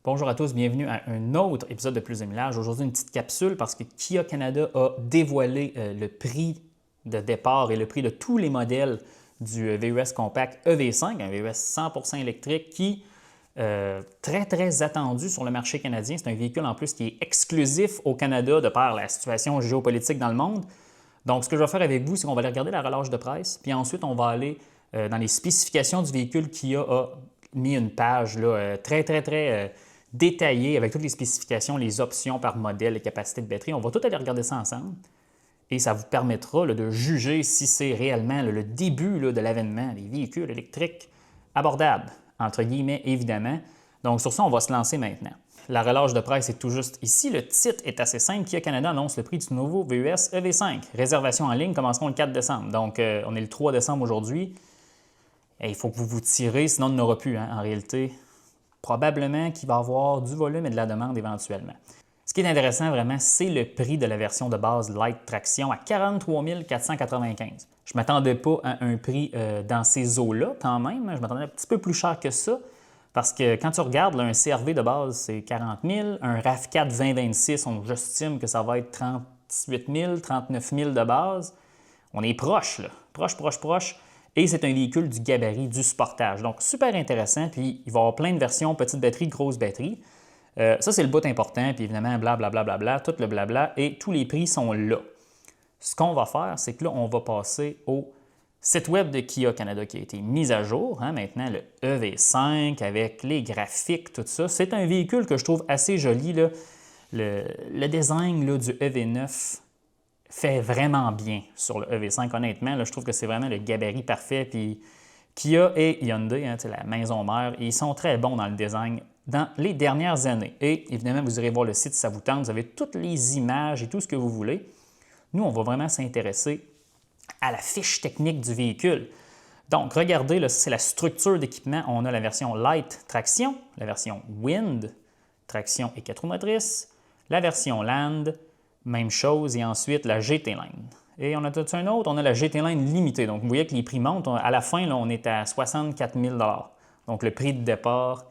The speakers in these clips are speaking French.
Bonjour à tous, bienvenue à un autre épisode de Plus de Millage. Aujourd'hui, une petite capsule parce que Kia Canada a dévoilé le prix de départ et le prix de tous les modèles du VUS Compact EV5, un VUS 100% électrique qui très attendu sur le marché canadien. C'est un véhicule en plus qui est exclusif au Canada de par la situation géopolitique dans le monde. Donc, ce que je vais faire avec vous, c'est qu'on va aller regarder la relâche de presse, puis ensuite, on va aller dans les spécifications du véhicule. Kia a mis une page là, très détaillée avec toutes les spécifications, les options par modèle, les capacités de batterie. On va tout aller regarder ça ensemble et ça vous permettra là, de juger si c'est réellement le début là, de l'avènement des véhicules électriques abordables, entre guillemets, évidemment. Donc, sur ça, on va se lancer maintenant. La relâche de presse est tout juste ici. Le titre est assez simple. Kia Canada annonce le prix du nouveau VUS EV5. Réservations en ligne commenceront le 4 décembre. Donc, on est le 3 décembre aujourd'hui. Et il faut que vous vous tirez, sinon on n'aura plus, en réalité. Probablement qu'il va y avoir du volume et de la demande éventuellement. Ce qui est intéressant vraiment, c'est le prix de la version de base Light Traction à 43 495. Je ne m'attendais pas à un prix dans ces eaux-là quand même. Je m'attendais un petit peu plus cher que ça. Parce que quand tu regardes, là, un CR-V de base, c'est 40 000. Un RAV4 2026, j'estime que ça va être 38 000, 39 000 de base. On est proche, là. Proche. Et c'est un véhicule du gabarit, du Sportage. Donc, super intéressant. Puis, il va y avoir plein de versions, petite batterie, grosse batterie. Ça, c'est le bout important. Puis, évidemment, blablabla, tout le blabla. Et tous les prix sont là. Ce qu'on va faire, c'est que là, on va passer au site web de Kia Canada qui a été mis à jour. Maintenant, le EV5 avec les graphiques, tout ça. C'est un véhicule que je trouve assez joli, là. Le design là, du EV9 fait vraiment bien sur le EV5, honnêtement. Là, je trouve que c'est vraiment le gabarit parfait. Puis Kia et Hyundai, la maison mère, ils sont très bons dans le design dans les dernières années. Et évidemment, vous irez voir le site si ça vous tente. Vous avez toutes les images et tout ce que vous voulez. Nous, on va vraiment s'intéresser à la fiche technique du véhicule. Donc, regardez, là, c'est la structure d'équipement. On a la version Light Traction, la version Wind, traction et 4 roues motrices, la version Land, même chose, et ensuite la GT Line. Et on a tout un autre, on a la GT Line limitée. Donc, vous voyez que les prix montent. À la fin, là, on est à 64 000 $. Donc, le prix de départ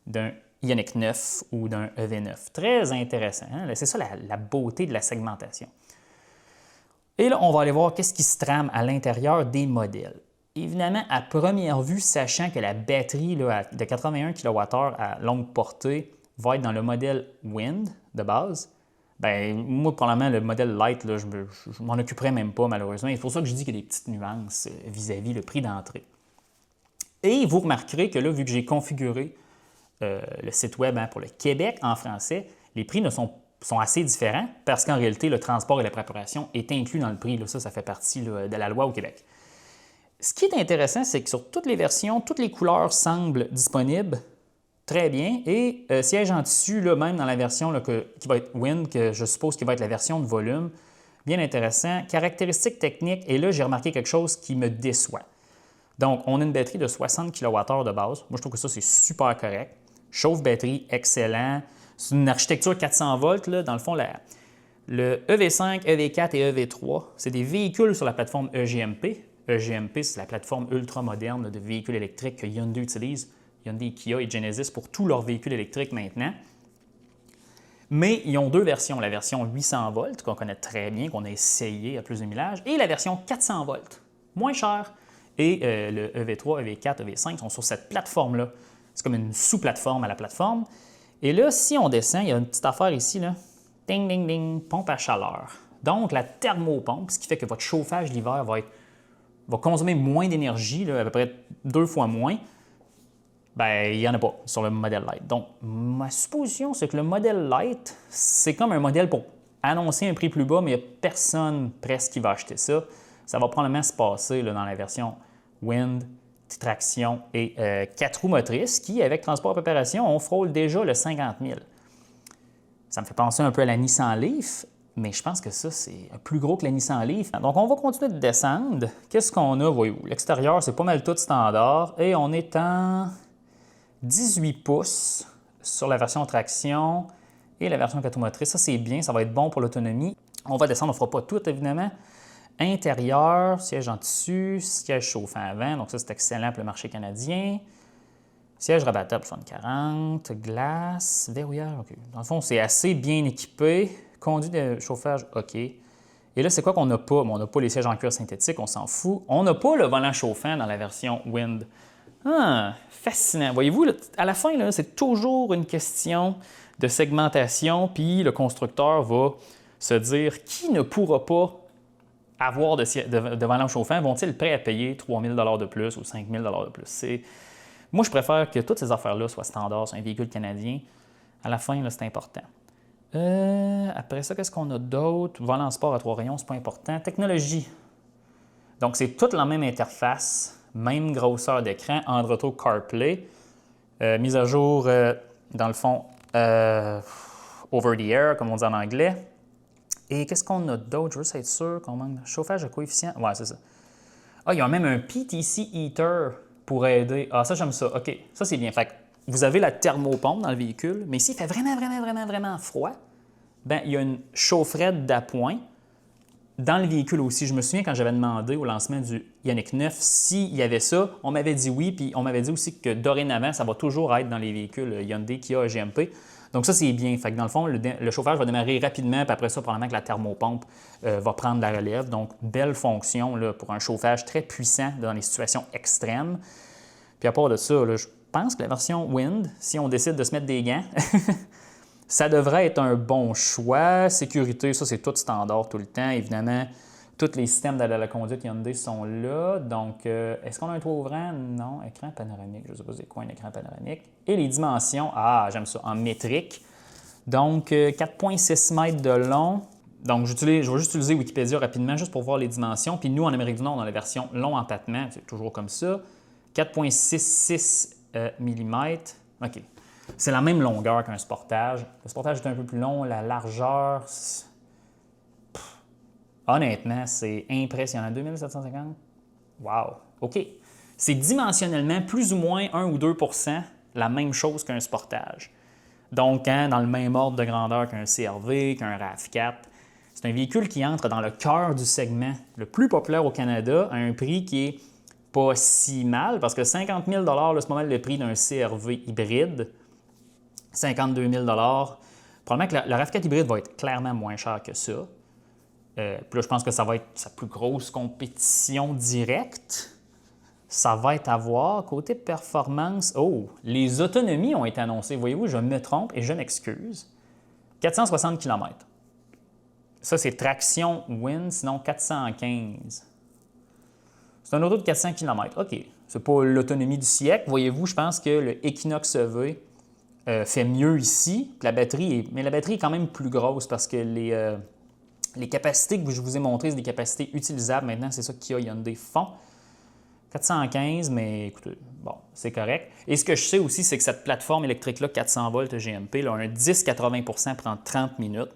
d'un Ioniq 9 ou d'un EV9. Très intéressant. Hein? C'est ça la beauté de la segmentation. Et là, on va aller voir qu'est-ce qui se trame à l'intérieur des modèles. Évidemment, à première vue, sachant que la batterie là, de 81 kWh à longue portée va être dans le modèle Wind de base, bien, moi, probablement, le modèle Light, là, je m'en occuperai même pas, malheureusement. C'est pour ça que je dis qu'il y a des petites nuances vis-à-vis le prix d'entrée. Et vous remarquerez que là, vu que j'ai configuré le site web pour le Québec en français, les prix sont assez différents parce qu'en réalité, le transport et la préparation est inclus dans le prix. Là, ça fait partie là, de la loi au Québec. Ce qui est intéressant, c'est que sur toutes les versions, toutes les couleurs semblent disponibles très bien. Et siège en tissu, là, même dans la version là, qui va être Wind, que je suppose qui va être la version de volume, bien intéressant. Caractéristiques techniques, et là, j'ai remarqué quelque chose qui me déçoit. Donc, on a une batterie de 60 kWh de base. Moi, je trouve que ça, c'est super correct. Chauffe-batterie, excellent. C'est une architecture 400 volts. Là. Dans le fond, le EV5, EV4 et EV3, c'est des véhicules sur la plateforme EGMP. EGMP, c'est la plateforme ultra-moderne de véhicules électriques que Hyundai utilise. Hyundai, Kia et Genesis pour tous leurs véhicules électriques maintenant. Mais ils ont deux versions. La version 800 volts, qu'on connaît très bien, qu'on a essayé à plus de millage, et la version 400 volts, moins cher. Et le EV3, EV4, EV5 sont sur cette plateforme-là. C'est comme une sous-plateforme à la plateforme. Et là, si on descend, il y a une petite affaire ici, là. Ding, ding, ding, pompe à chaleur. Donc, la thermopompe, ce qui fait que votre chauffage l'hiver va consommer moins d'énergie, à peu près 2 fois moins. Bien, il n'y en a pas sur le modèle Light. Donc, ma supposition, c'est que le modèle Light, c'est comme un modèle pour annoncer un prix plus bas, mais il n'y a personne presque qui va acheter ça. Ça va probablement se passer là, dans la version Wind, traction et 4 roues motrices qui, avec transport et préparation, on frôle déjà le 50 000. Ça me fait penser un peu à la Nissan Leaf, mais je pense que ça, c'est plus gros que la Nissan Leaf. Donc, on va continuer de descendre. Qu'est-ce qu'on a, voyez-vous? L'extérieur, c'est pas mal tout standard et on est en 18 pouces sur la version traction et la version 4 roues motrices. Ça, c'est bien, ça va être bon pour l'autonomie. On va descendre, on ne fera pas tout, évidemment. Intérieur, siège en tissu, siège chauffant avant, donc ça c'est excellent pour le marché canadien. Siège rabattable 40, glace, verrouillage, OK. Dans le fond, c'est assez bien équipé. Conduit de chauffage, OK. Et là, c'est quoi qu'on n'a pas? Bon, on n'a pas les sièges en cuir synthétique, on s'en fout. On n'a pas le volant chauffant dans la version Wind. Ah, fascinant. Voyez-vous, là, à la fin, là, c'est toujours une question de segmentation, puis le constructeur va se dire qui ne pourra pas avoir de volant chauffant, vont-ils être prêts à payer 3 000 $ de plus ou 5 000 $ de plus? Moi, je préfère que toutes ces affaires-là soient standards sur un véhicule canadien. À la fin, c'est important. Après ça, qu'est-ce qu'on a d'autre? Volant sport à 3 rayons, c'est pas important. Technologie. Donc, c'est toute la même interface, même grosseur d'écran, Android Auto, CarPlay. Mise à jour, dans le fond, over the air, comme on dit en anglais. Et qu'est-ce qu'on a d'autre? Je veux juste être sûr qu'on manque de chauffage de coefficient. Ouais, c'est ça. Ah, il y a même un PTC Heater pour aider. Ah, ça, j'aime ça. OK, ça, c'est bien. Fait que vous avez la thermopompe dans le véhicule, mais s'il fait vraiment froid, bien, il y a une chaufferette d'appoint dans le véhicule aussi. Je me souviens quand j'avais demandé au lancement du Ioniq 9 s'il y avait ça, on m'avait dit oui, puis on m'avait dit aussi que dorénavant, ça va toujours être dans les véhicules Hyundai, Kia et GMP. Donc ça, c'est bien. Fait que dans le fond, le chauffage va démarrer rapidement, puis après ça, probablement que la thermopompe va prendre la relève. Donc, belle fonction là, pour un chauffage très puissant dans les situations extrêmes. Puis à part de ça, là, je pense que la version Wind, si on décide de se mettre des gants, ça devrait être un bon choix. Sécurité, ça, c'est tout standard tout le temps. Évidemment, tous les systèmes de la conduite Hyundai sont là. Donc, est-ce qu'on a un toit ouvrant? Non. Écran panoramique. Je ne sais pas c'est quoi un écran panoramique. Et les dimensions, j'aime ça, en métrique. Donc, 4,6 mètres de long. Donc, je vais juste utiliser Wikipédia rapidement, juste pour voir les dimensions. Puis nous, en Amérique du Nord, on a la version long empattement. C'est toujours comme ça. 4,66 mm. OK. C'est la même longueur qu'un Sportage. Le Sportage est un peu plus long. La largeur, honnêtement, c'est impressionnant. 2750? Wow! OK. C'est dimensionnellement plus ou moins 1 ou 2 % la même chose qu'un Sportage. Donc, dans le même ordre de grandeur qu'un CR-V, qu'un RAV4. C'est un véhicule qui entre dans le cœur du segment le plus populaire au Canada à un prix qui est pas si mal, parce que 50 000 $, c'est pas mal le prix d'un CR-V hybride. 52 000 $. Probablement que le RAV4 hybride va être clairement moins cher que ça. Puis là, je pense que ça va être sa plus grosse compétition directe. Ça va être à voir. Côté performance, les autonomies ont été annoncées. Voyez-vous, je me trompe et je m'excuse. 460 km. Ça, c'est traction Wind, sinon 415. C'est un auto de 400 km. OK. C'est pas l'autonomie du siècle. Voyez-vous, je pense que le Equinox EV fait mieux ici. Mais la batterie est quand même plus grosse parce que les capacités que je vous ai montrées, c'est des capacités utilisables. Maintenant, c'est ça Kia Hyundai font. 415, mais écoutez, bon, c'est correct. Et ce que je sais aussi, c'est que cette plateforme électrique-là, 400 volts GMP, là, un 10-80 % prend 30 minutes.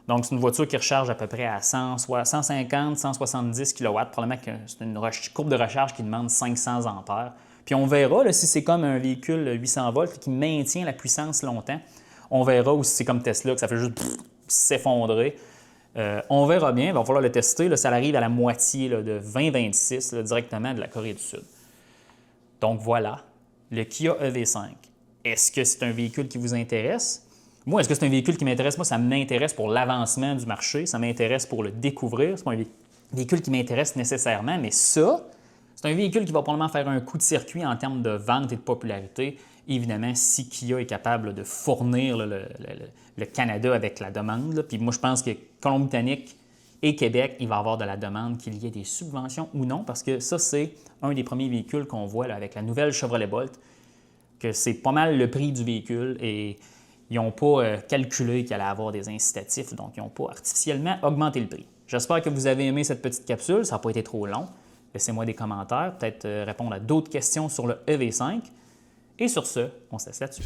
Donc, c'est une voiture qui recharge à peu près à 150-170 kW. Probablement que c'est une courbe de recharge qui demande 500 ampères. Puis on verra là, si c'est comme un véhicule 800 volts qui maintient la puissance longtemps. On verra ou si c'est comme Tesla, que ça fait juste s'effondrer. On verra bien, il va falloir le tester. Là, ça arrive à la moitié là, de 2026 là, directement de la Corée du Sud. Donc voilà, le Kia EV5. Est-ce que c'est un véhicule qui vous intéresse? Moi, est-ce que c'est un véhicule qui m'intéresse? Moi, ça m'intéresse pour l'avancement du marché, ça m'intéresse pour le découvrir. Ce n'est pas un véhicule qui m'intéresse nécessairement, mais ça, c'est un véhicule qui va probablement faire un coup de circuit en termes de vente et de popularité. Évidemment, si Kia est capable de fournir le Canada avec la demande. Là. Puis moi, je pense que Colombie-Britannique et Québec, il va y avoir de la demande, qu'il y ait des subventions ou non, parce que ça, c'est un des premiers véhicules qu'on voit là, avec la nouvelle Chevrolet Bolt, que c'est pas mal le prix du véhicule et ils n'ont pas calculé qu'il allait avoir des incitatifs, donc ils n'ont pas artificiellement augmenté le prix. J'espère que vous avez aimé cette petite capsule, ça n'a pas été trop long. Laissez-moi des commentaires, peut-être répondre à d'autres questions sur le EV5. Et sur ce, on se laisse là-dessus.